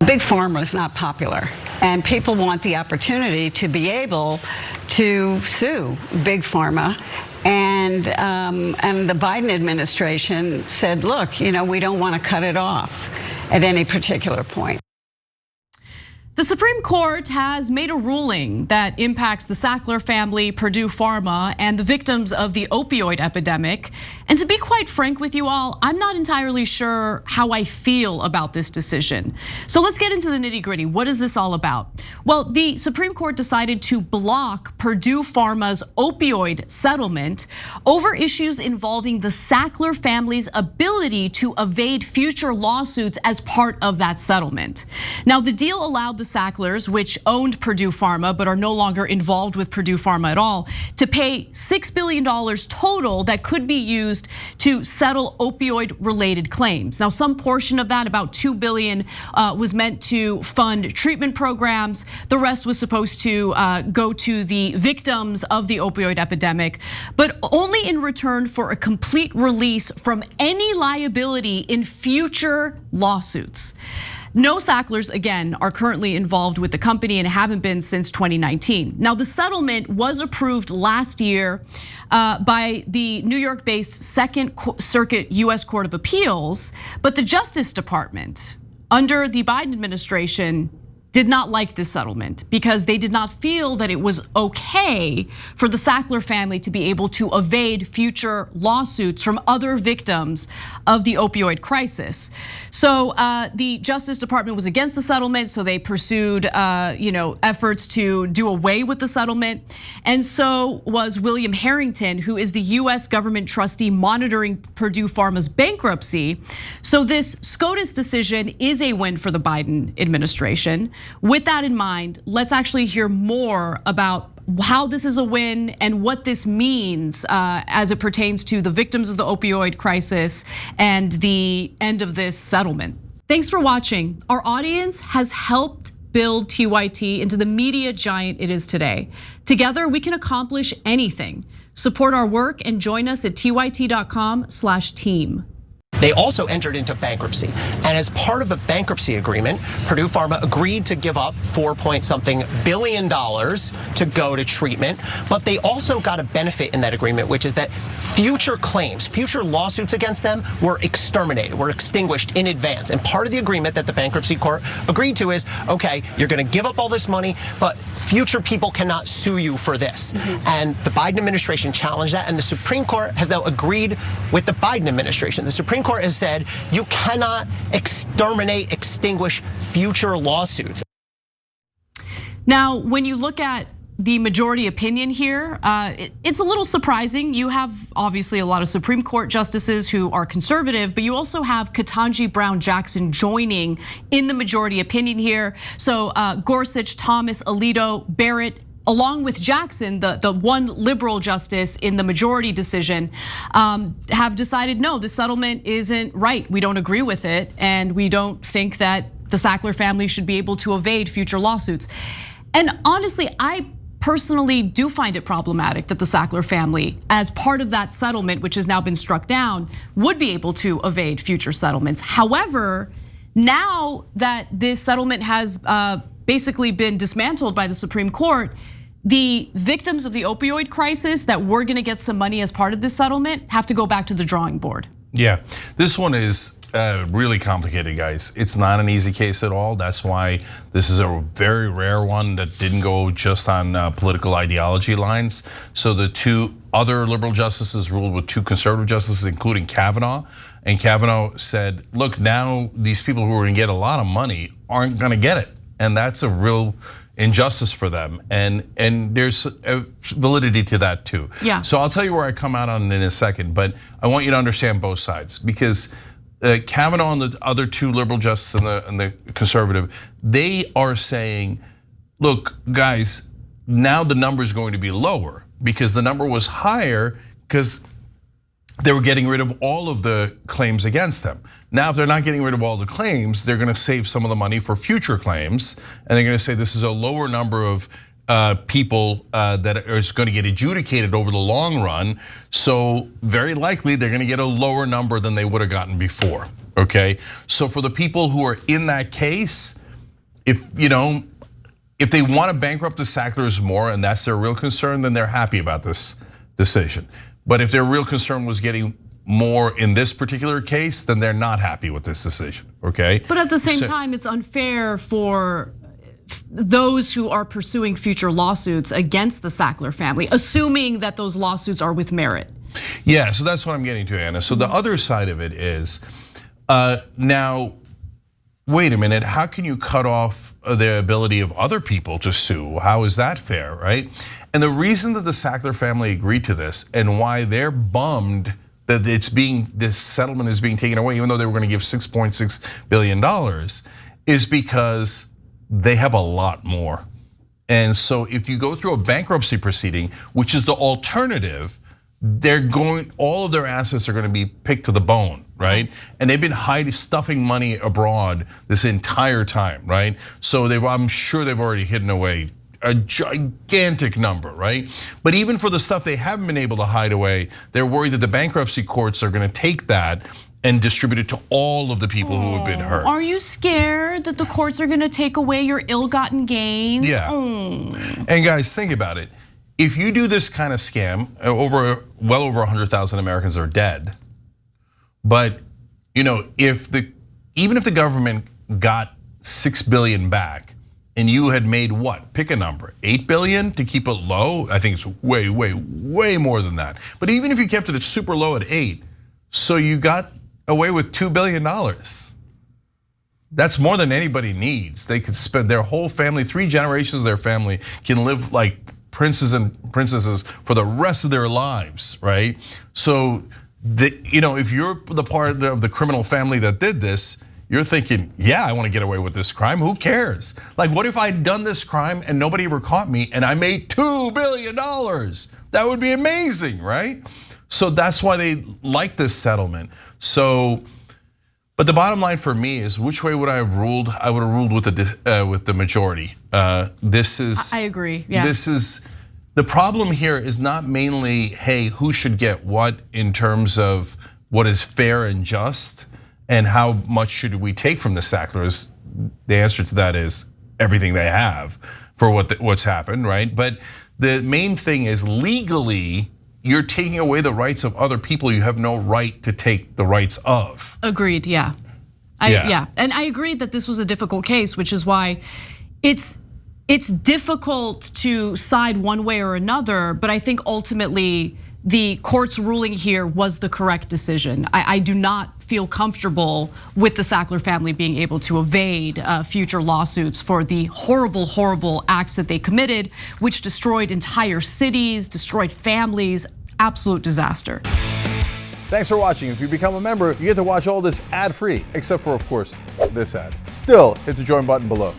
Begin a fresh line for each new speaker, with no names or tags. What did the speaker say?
Big Pharma is not popular, and people want the opportunity to be able to sue Big Pharma. And the Biden administration said, look, we don't want to cut it off at any particular point.
The Supreme Court has made a ruling that impacts the Sackler family, Purdue Pharma, and the victims of the opioid epidemic. And to be quite frank with you all, I'm not entirely sure how I feel about this decision. So let's get into the nitty-gritty. What is this all about? Well, the Supreme Court decided to block Purdue Pharma's opioid settlement over issues involving the Sackler family's ability to evade future lawsuits as part of that settlement. Now, the deal allowed the Sacklers, which owned Purdue Pharma but are no longer involved with Purdue Pharma at all, to pay $6 billion total that could be used to settle opioid-related claims. Now, some portion of that, about $2 billion, was meant to fund treatment programs. The rest was supposed to go to the victims of the opioid epidemic, but only in return for a complete release from any liability in future lawsuits. No Sacklers, again, are currently involved with the company and haven't been since 2019. Now, the settlement was approved last year by the New York-based Second Circuit US Court of Appeals, but the Justice Department, under the Biden administration, did not like this settlement because they did not feel that it was okay for the Sackler family to be able to evade future lawsuits from other victims of the opioid crisis. So the Justice Department was against the settlement, so they pursued efforts to do away with the settlement. And so was William Harrington, who is the US government trustee monitoring Purdue Pharma's bankruptcy. So this SCOTUS decision is a win for the Biden administration. With that in mind, let's actually hear more about how this is a win and what this means as it pertains to the victims of the opioid crisis and the end of this settlement. Thanks for watching. Our audience has helped build TYT into the media giant it is today. Together, we can accomplish anything. Support our work and join us at tyt.com/team.
They also entered into bankruptcy. And as part of a bankruptcy agreement, Purdue Pharma agreed to give up $4-point-something billion to go to treatment. But they also got a benefit in that agreement, which is that future claims, future lawsuits against them were exterminated, were extinguished in advance. And part of the agreement that the bankruptcy court agreed to is, okay, you're gonna give up all this money, but future people cannot sue you for this. And the Biden administration challenged that, and the Supreme Court has now agreed with the Biden administration. The Supreme Court has said you cannot extinguish future lawsuits.
Now, when you look at the majority opinion here, it's a little surprising. You have obviously a lot of Supreme Court justices who are conservative, but you also have Ketanji Brown Jackson joining in the majority opinion here. So Gorsuch, Thomas, Alito, Barrett, along with Jackson, the one liberal justice in the majority decision, have decided, no, the settlement isn't right. We don't agree with it, and we don't think that the Sackler family should be able to evade future lawsuits. And honestly, I personally do find it problematic that the Sackler family, as part of that settlement, which has now been struck down, would be able to evade future settlements. However, now that this settlement has basically been dismantled by the Supreme Court, the victims of the opioid crisis that were gonna get some money as part of this settlement have to go back to the drawing board.
Yeah, this one is really complicated, guys. It's not an easy case at all. That's why this is a very rare one that didn't go just on political ideology lines. So the two other liberal justices ruled with two conservative justices, including Kavanaugh. And Kavanaugh said, look, now these people who are gonna get a lot of money aren't gonna get it. And that's a real injustice for them, and there's validity to that too.
Yeah.
So I'll tell you where I come out on it in a second, but I want you to understand both sides, because Kavanaugh and the other two liberal justices and the conservative, they are saying, look, guys, now the number is going to be lower because the number was higher because they were getting rid of all of the claims against them. Now, if they're not getting rid of all the claims, they're gonna save some of the money for future claims. And they're gonna say this is a lower number of people that is gonna get adjudicated over the long run. So very likely they're gonna get a lower number than they would have gotten before, okay? So for the people who are in that case, if they want to bankrupt the Sacklers more and that's their real concern, then they're happy about this decision. But if their real concern was getting more in this particular case, then they're not happy with this decision, okay?
But at the same time, it's unfair for those who are pursuing future lawsuits against the Sackler family, assuming that those lawsuits are with merit.
Yeah, so that's what I'm getting to, Anna. So the other side of it is, now, wait a minute, how can you cut off the ability of other people to sue? How is that fair, right? And the reason that the Sackler family agreed to this and why they're bummed that this settlement is being taken away, even though they were gonna give $6.6 billion, is because they have a lot more. And so if you go through a bankruptcy proceeding, which is the alternative, all of their assets are gonna be picked to the bone, right? Yes. And they've been stuffing money abroad this entire time, right? So I'm sure they've already hidden away a gigantic number, right? But even for the stuff they haven't been able to hide away, they're worried that the bankruptcy courts are gonna take that and distribute it to all of the people who have been hurt.
Are you scared that the courts are gonna take away your ill-gotten gains?
Yeah. And guys, think about it. If you do this kind of scam, well over 100,000 Americans are dead. But even if the government got 6 billion back, and you had made what? Pick a number, 8 billion to keep it low. I think it's way, way, way more than that. But even if you kept it super low at 8, so you got away with $2 billion. That's more than anybody needs. They could spend their whole family, 3 generations of their family can live like princes and princesses for the rest of their lives, right? So, if you're the part of the criminal family that did this, you're thinking, yeah, I want to get away with this crime. Who cares? Like, what if I'd done this crime and nobody ever caught me and I made $2 billion? That would be amazing, right? So that's why they like this settlement. So, but the bottom line for me is, which way would I have ruled? I would have ruled with the majority. I
agree. Yeah.
The problem here is not mainly, hey, who should get what in terms of what is fair and just, and how much should we take from the Sacklers? The answer to that is everything they have for what's happened, right? But the main thing is, legally, you're taking away the rights of other people you have no right to take the rights of.
Agreed, yeah. Yeah, and I agree that this was a difficult case, which is why it's difficult to side one way or another, but I think ultimately the court's ruling here was the correct decision. I do not feel comfortable with the Sackler family being able to evade future lawsuits for the horrible, horrible acts that they committed, which destroyed entire cities, destroyed families, absolute disaster.
Thanks for watching. If you become a member, you get to watch all this ad-free, except for, of course, this ad. Still, hit the join button below.